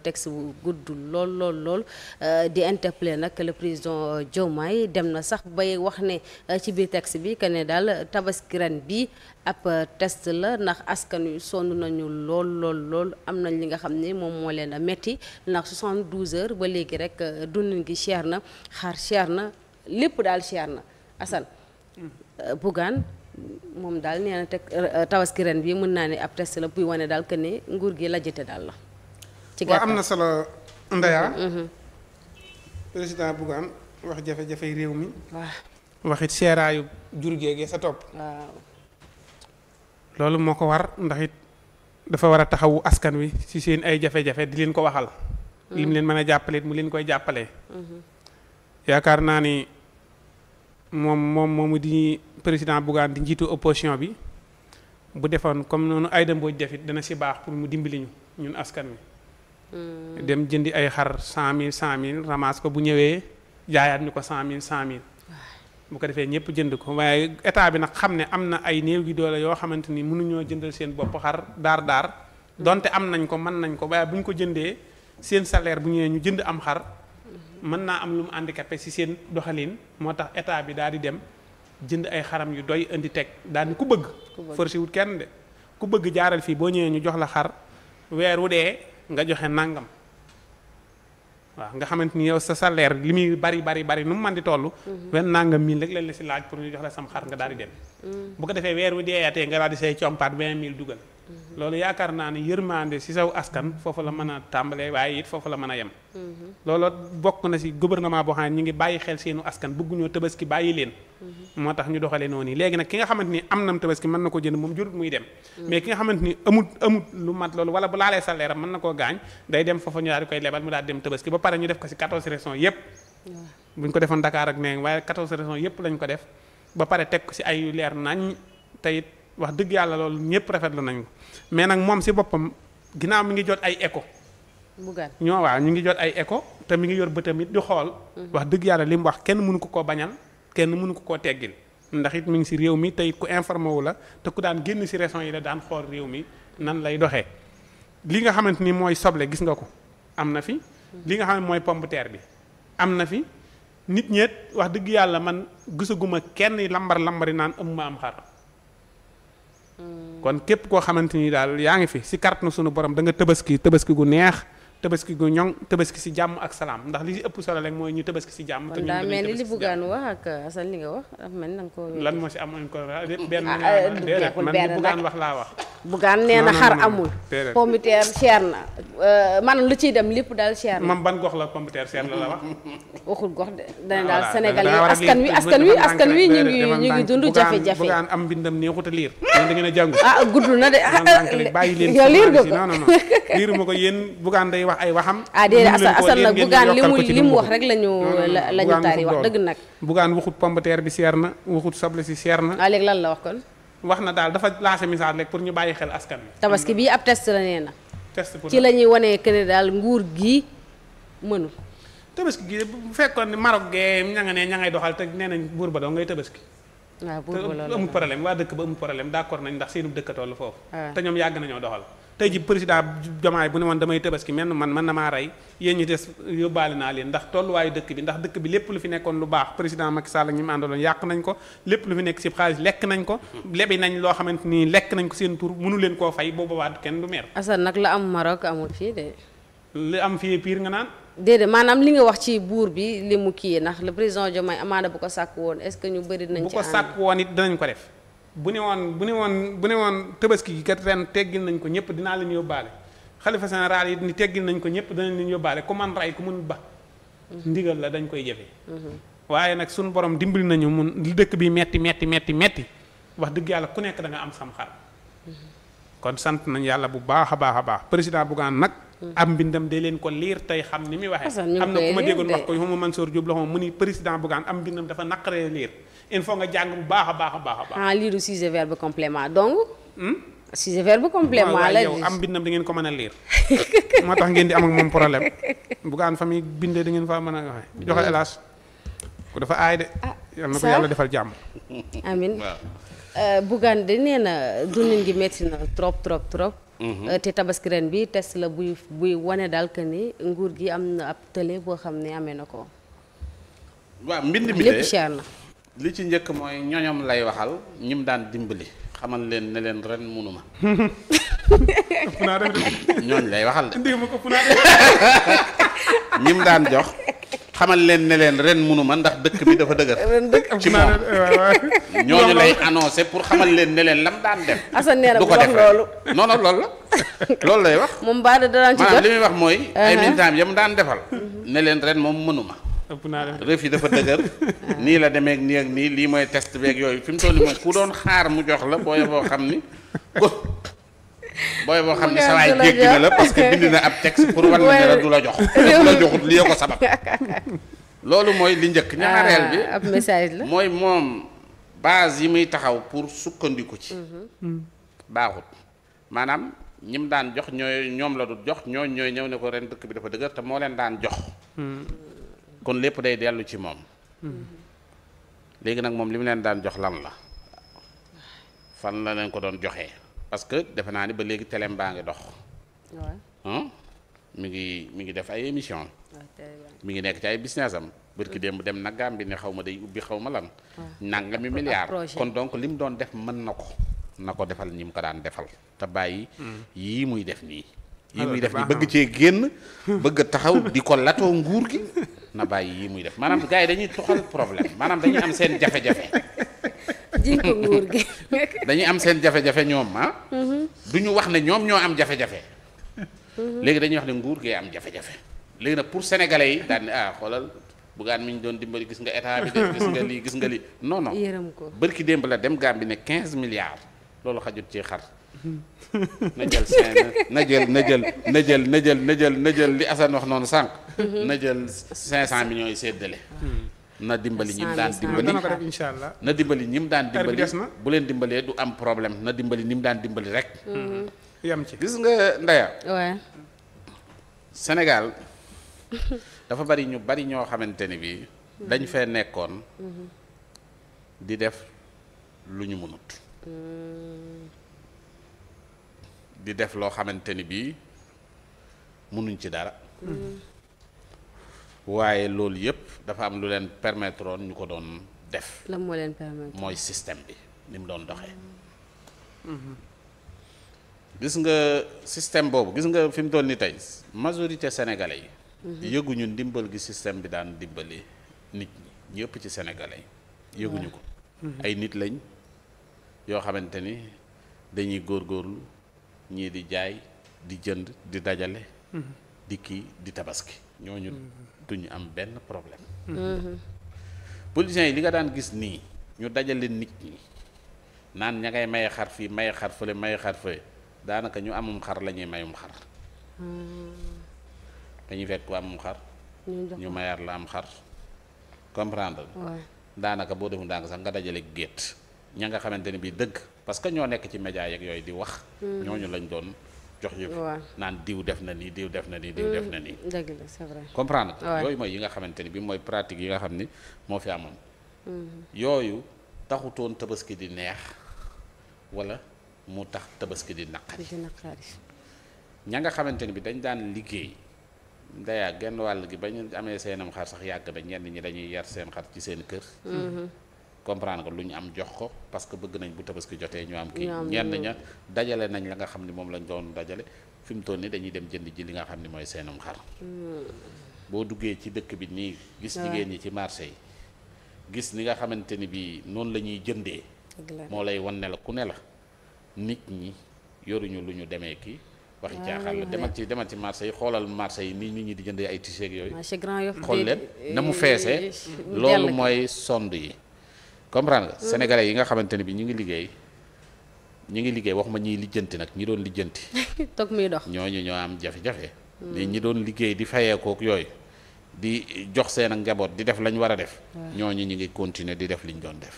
texte bu gudd lool di interpeller nag le président Diomaye dem na sax bay wax ne ci biir texte bi que ne daal tabaski ren bi ab test la ndax askan wi sonn nañu lool am nañ li nga xam ne moom moo leen a metti ndax 72 heures ba léegi rek dundin gi cher na xar cher na lépp daal cher na Assane Bougane moom daal nee na teg tabaski ren bi mën naa ne ab test la buy wane daal que ne nguur gi lajjate daal la. ci gàttal am na solo Ndeya. président Bougane wax jafe-jafe réew mi. waaw waxit seeraayu jur géegee sa topp. waaw. loolu moo ko war ndax it dafa war a taxawu askan wi ci seen ay jafe-jafe di leen ko waxal. lim leen mën a jàppale it mu leen koy jàppalee. yaakaar naa ni moomu di président Bougane di njiitu opposition bi bu defoon comme noonu Aïda Mbodj def it dana si baax pour mu dimbali ñu ñun askan wi. dem jëndi ay xar 100 000 ramasse ko bu ñëwee jaayaat ñu ko 100 000 bu ko defee ñëpp jënd ko waaye état bi nag xam ne am na ay néew gi doole yoo xamante ni mënuñoo jëndal seen bopp xar daar donte am nañ ko mën nañ ko waaye bu ñu ko jëndee seen salaire bu ñëwee ñu jënd am xar mën naa am lu mu handicapé ci seen doxalin moo tax état bi daal di dem jënd ay xaram yu doy indi teg daal ni ku bëgg forcé wut kenn de ku bëgg jaaral fii boo ñëwee ñu jox la xar weer wu dee nga joxe nangam waaw nga xamante ni yow sa salaire li muy bari nu mu mën di toll. wenn nangam 1000 rek lañ la si laaj pour ñu jox la sam xar nga daal di dem. bu ko defee weer wu deeyaatee nga daal di say compat 20 000 dugal. loolu yaakaar naa ne yërmande si saw askan foofu la mën a tàmbalee waaye it foofu la mën a yem. loolu bokk na si gouvernement boo xam ne ñu ngi bàyyi xel seenu askan bëgguñoo tabaski bàyyi leen. moo tax ñu doxalee noonu léegi nag ki nga xamante ni am nam tabaski mën na ko jënd moom jurut muy dem. mais ki nga xamante ni amut lu mat loolu wala bu laalee salaire am mën na koo gaañ day dem foofu ñu daal di koy lebal mu daal dem tabaski ba pare ñu def ko si 14 régions yépp buñ ko defoon Dakar ak nee waaye 14 régions yépp lañ ko def ba pare teg ko si ay leer nañ teyit wax dëgg yàlla loolu ñëpp rafetlu nañ ko mais nag moom si boppam ginnaaw mi ngi jot ay écho ñoo waaw ñu ngi jot ay écho te mi ngi yor bëtam it di xool wax dëgg yàlla li mu wax kenn mënu ko koo bañal kenn mënu ko koo teggil ndax it mi ngi si réew mi te it ku informé wu la te ku daan génn si régions yi la daan xool réew mi nan lay doxee li nga xamante ni mooy soble gis nga ko am na fi li nga xam ne mooy pomme de terre bi am na fi nit ñeet wax dëgg yàlla man gisaguma kenn lambari naan ma am xar kon képp koo xamante ni daal yaa ngi fi si carte na sunu borom da nga tabaski gu neex tabaski gu ñoŋ tabaski si jàmm ak salaam ndax li si ëpp solo rek mooy ñu tabaski si jàmm. te ñu daa mel ni li Bougane wax ak Assane li nga wax dafa mel ni da nga ko. lan moo si am encore benn. man li Bougane wax laa wax. Bougane nee na xar amul. pomme de terre cher na maanaam lu ciy dem lépp daal cher na. moom ban gox la pomme de terre cher la wax. waxul gox de dana daal Sénégal yi askan wi ñu ngi dund jafe-jafe. Bougane am mbindam neexut a liir. da ngeen a jàngu. gudd na de. bàyyi leen yow liir nga ko non liiruma ko yéen Bougane day wax ay waxam. déedéet Assane nag Bougane li mu wax rek lañu taari wax dëgg nag. Bougane waxut pomme de terre bi seer na waxut soble si seer na. léegi lan la wax kon. wax na daal dafa lancé message rek pour ñu bàyyi xel askan wi. tabaski bii ab test la nee na. test pour ci la ñuy wanee que ne daal nguur gi mënu. tabaski gi bu fekkoon ne Maroc gee ña nga ne ña ngay doxal te nee nañ buur ba doo ngay tabaski. waaw buur ba loolu amul problème waa dëkk ba amul problème d'accord nañ ndax seenu dëkk toll foofu. te ñoom yàgg nañoo doxal. tey ji président Diomaye bu ne woon damay tabaski man na maa rey yéen ñi des yóbbaale naa leen ndax tolluwaayu dëkk bi ndax dëkk bi lépp lu fi nekkoon lu baax président Macky Sall ñi mu àndaloon yàq nañ ko lépp lu fi nekk si xaalis lekk nañ ko lebi nañ loo xamante ni lekk nañ ko seen tur mënu leen koo fay boobu waa kenn du meer. Assane nag la am Maroc amul fii de. li am fii pire nga naan. déedéet maanaam li nga wax ci buur bi li mu kii ndax le président Diomaye amaana bu ko sàkk woon est-ce que ñu bëri nañ ci bu ko sàkk woon it danañ ko def bu ne woon tabaski gi kat ren teggil nañ ko ñëpp dinaa leen yóbbaale xalifa général yi ni teggil nañ ko ñëpp danañ leen yóbbaale ku man ray ku mun ba ndigal la dañ koy jëfe waaye nag suñu borom dimbali nañu mun li dëkk bi metti wax dëgg yàlla ku nekk da nga am sam xar kon sant nañ yàlla bu baax a baax président Bougane nag am mbindam de leen ko liir tey xam ni muy waxee am na ku ma déggoon wax ko xuma Mansour Diop la xama mu ni président Bougane am mbindam dafa naqaree liir il faut nga jàng bu baax a baax lii du sujet verbe complément donc sujet verbe complément la yow am mbindam da ngeen ko mën a liir moo tax ngeen di am ak moom problème Bougane fa muy bindee da ngeen fa mën a waxe joxe hélas ku dafa aay de yal na ko yàlla defal jàmm amin Bougane de nee na dundin gi metti na trop te tabaski ren bi test la buy wane daal que ni nguur gi am na ab tële boo xam ne amee na ko. waaw mbind mi lépp cher na. li ci njëkk mooy ñoñom lay waxal ñim daan dimbali xamal leen ne leen ren munuma. ëpp naa def de. ñooñ lay waxal de. ndig ma ko ëpp naa def. ñim daan jox xamal leen ne leen ren munuma ndax dëkk bi dafa dëgër. ci moom ñooñu lay annoncé pour xamal leen ne leen lam daan def. Assane nee na du ko wax def loolu. non non loolu la loolu lay wax. moom Ba daan ci maanaam jot li muy wax mooy. ay militants yam daan defal. ne leen ren moom mënuma. ëpp naa def. rëf yi dafa dëgër. nii la demee ak nii ak nii lii mooy test beeg yooyu fi mu toll nii moom ku doon xaar mu jox la booy boo xam ni. booy boo xam ni sa waay jéggi na la parce que bind na ab texte pour wan ne la du la jox. du la joxut lii ko sabab. loolu mooy li njëkk ñaareel bi ab message la. mooy moom base yi muy taxaw pour sukkandiku ci. baaxut maanaam ñim daan jox ñoom la du jox ñooy ñëw ne ko ren dëkk bi dafa dëgër te moo leen daan jox. kon lépp day dellu ci moom. léegi nag moom li mu leen daan jox lan la fan la leen ko doon joxee parce que defe naa ni ba léegi teleem baa ngi dox. mi ngi def ay émission mi ngi nekk ci ay business am bërki démb dem na Gàmbi ne xaw ma day ubbi xaw ma lan. nangami milliard kon donc li mu doon def mën na ko defal ñi mu ko daan defal te bàyyi. yii muy def nii. yii muy def nii bëgg cee génn bëgg a taxaw di ko latoo nguur gi na bàyyi yii muy def maanaam gars yi dañuy toxal problème maanaam dañuy am seen jafe-jafe. ji ko nguur gi. dañuy am seen jafe-jafe ñoom du ñu wax ne ñoom ñoo am jafe-jafe. léegi dañuy wax ne nguur gee am jafe-jafe. léegi nag pour sénégalais yi daal ne xoolal Bougane mi ñu doon dimbali gis nga état bi de gis nga lii non non. yërëm ko bërki démb la dem Gambie ne 15 milliards loolu xajut ci xar. na jël li Assane wax noonu sànq. na jël 500 millions yi séddale. na dimbali ñim daan dimbali dana ko def incha allah. na dimbali ñim daan dimbali des na. bu leen dimbalee du am problème na dimbali ñim daan dimbali rek. yam ci. gis nga Ndeya. waaw. Sénégal dafa bari ñu bari ñoo xamante ni bii dañ fee nekkoon di def lu ñu mënut. di def loo xamante ni bii mënuñ ci dara. waaye loolu yëpp dafa am lu leen permettre woon ñu ko doon def. lan moo leen permettre. mooy système bi ni mu doon doxee. gis nga système boobu gis nga fi mu toll ni tey majorité sénégalais yi. yëguñu ndimbal gi système bi daan dimbali nit ñi ñëpp ci sénégalais yi. yëguñu ko. ay nit lañ yoo xamante ni dañuy góorgóorlu ñii di jaay di jënd di dajale. di kii di tabaski ñooñu duñu am benn problème. politiciens yi li nga daan gis nii ñu dajale nit ñi naan ña ngay maye xar fii maye xar fële maye xar fële daanaka ñu amum xar la ñuy mayum xar. dañuy fekk ku amum xar. ñu mayaat la am xar comprendre. daanaka boo defu ndànk sax nga dajale gétt ña nga xamante ni bii dëgg parce que ñoo nekk ci média yeeg yooyu di wax. ñooñu lañ doon jox yëpp. naan diw def na nii diw def na nii diw def na nii. dëgg la c'est vrai. comprendre yooyu mooy yi nga xamante ni bii mooy pratique yi nga xam ni moo fi amoon. yooyu taxutoon tabaski di neex wala mu tax tabaski di naqari. ña nga xamante ni bi dañ daan liggéey Ndeya genn wàll gi ba ñu amee seenam xar sax yàgg na ñenn ñi dañuy yar seen xar ci seen kër. comprendre nga lu ñu am jox ko parce que bëgg nañ bu tabaski jotee ñu am kii ñenn ña dajale nañ la nga xam ni moom lañ doon dajale fi mu toll nii dañuy dem jënd ji li nga xam ni mooy seenam xar. boo duggee ci dëkk bi nii gis jigéen ñi ci marché yi gis ni nga xamante ni bi noonu la ñuy jëndee. moo lay wan ne la ku ne la nit ñi yoruñu lu ñu demee kii. waxi caaxaan la demal ci marché yi xoolal marché yi nii nit ñi di jëndee ay t-shirt yooyu. xool leen na mu feesee. loolu mooy sond yi. comprendre nga sénégalais yi nga xamante ne bi ñu ngi liggéey waxuma ñiy lijjanti nag ñi doon lijjanti. toog muy dox ñooñu ñoo am jafe-jafe. ñi doon liggéey di fayeekook yooyu di jox seen ak njaboot di def lañ war a def. ñooñu ñu ngi continuer di def liñ doon def.